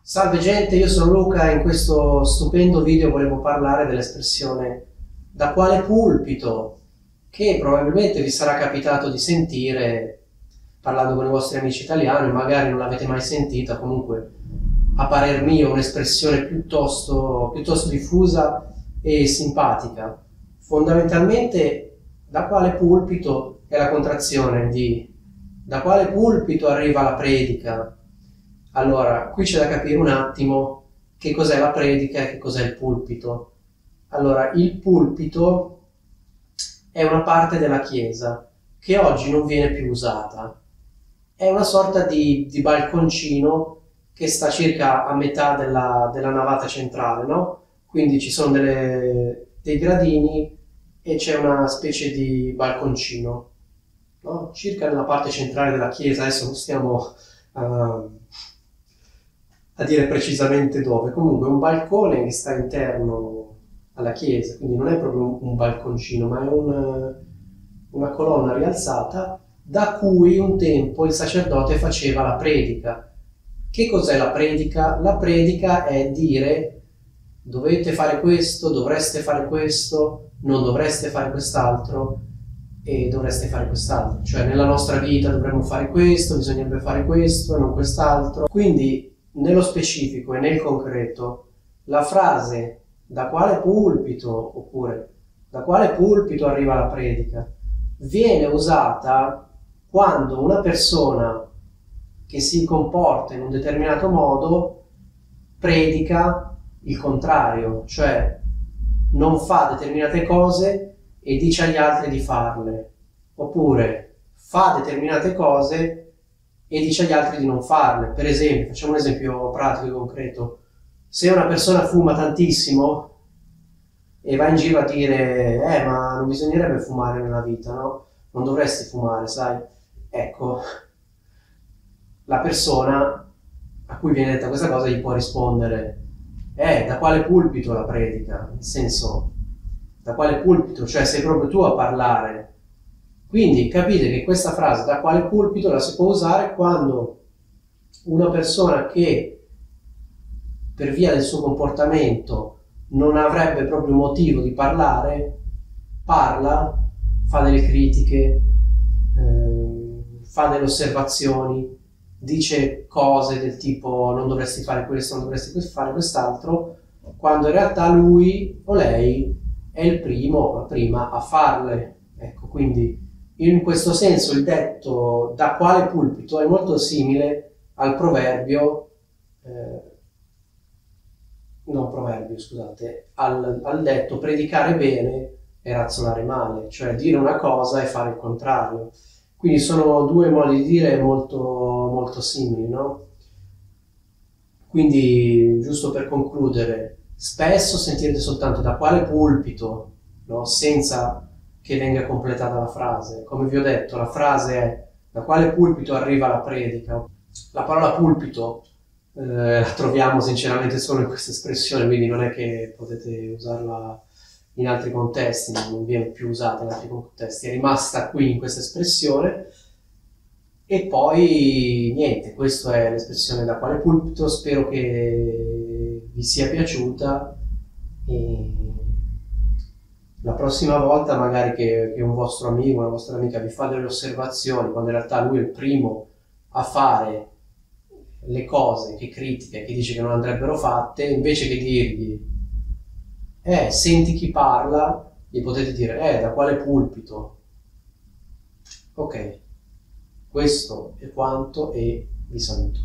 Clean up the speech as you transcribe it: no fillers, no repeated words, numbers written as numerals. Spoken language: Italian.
Salve gente, io sono Luca e in questo stupendo video volevo parlare dell'espressione da quale pulpito, che probabilmente vi sarà capitato di sentire parlando con i vostri amici italiani, magari non l'avete mai sentita, comunque a parer mio è un'espressione piuttosto diffusa e simpatica. Fondamentalmente da quale pulpito è la contrazione di da quale pulpito arriva la predica. Allora, qui c'è da capire un attimo che cos'è la predica e che cos'è il pulpito. Allora, il pulpito è una parte della chiesa che oggi non viene più usata. È una sorta di balconcino che sta circa a metà della navata centrale, no? Quindi ci sono dei gradini e c'è una specie di balconcino, no? Circa nella parte centrale della chiesa. Adesso non stiamo a dire precisamente dove, comunque è un balcone che sta interno alla chiesa, quindi non è proprio un balconcino, ma è una colonna rialzata da cui un tempo il sacerdote faceva la predica. Che cos'è la predica? La predica è dire dovete fare questo, dovreste fare questo, non dovreste fare quest'altro e dovreste fare quest'altro. Cioè nella nostra vita dovremmo fare questo, bisognerebbe fare questo e non quest'altro. Quindi nello specifico e nel concreto, la frase da quale pulpito oppure da quale pulpito arriva la predica viene usata quando una persona che si comporta in un determinato modo predica il contrario, cioè non fa determinate cose e dice agli altri di farle, oppure fa determinate cose e dice agli altri di non farle. Per esempio, facciamo un esempio pratico e concreto: se una persona fuma tantissimo e va in giro a dire ma non bisognerebbe fumare nella vita, no? Non dovresti fumare, sai? Ecco, la persona a cui viene detta questa cosa gli può rispondere da quale pulpito la predica? Nel senso, da quale pulpito? Cioè sei proprio tu a parlare. Quindi capite che questa frase da quale pulpito la si può usare quando una persona che per via del suo comportamento non avrebbe proprio motivo di parlare, parla, fa delle critiche, fa delle osservazioni, dice cose del tipo non dovresti fare questo, non dovresti fare quest'altro, quando in realtà lui o lei è il primo o la prima a farle. Ecco, quindi in questo senso il detto da quale pulpito è molto simile al proverbio, al detto predicare bene e razzolare male, cioè dire una cosa e fare il contrario. Quindi sono due modi di dire molto, molto simili, no? Quindi, giusto per concludere, spesso sentirete soltanto da quale pulpito, no? Senza che venga completata la frase. Come vi ho detto, la frase è da quale pulpito arriva la predica. La parola pulpito la troviamo sinceramente solo in questa espressione, quindi non è che potete usarla in altri contesti, non viene più usata in altri contesti, è rimasta qui in questa espressione. E poi niente, questa è l'espressione da quale pulpito. Spero che vi sia piaciuta e la prossima volta magari che un vostro amico, una vostra amica vi fa delle osservazioni quando in realtà lui è il primo a fare le cose che critica, che dice che non andrebbero fatte, invece che dirgli senti chi parla, gli potete dire da quale pulpito? Ok, questo è quanto e vi saluto.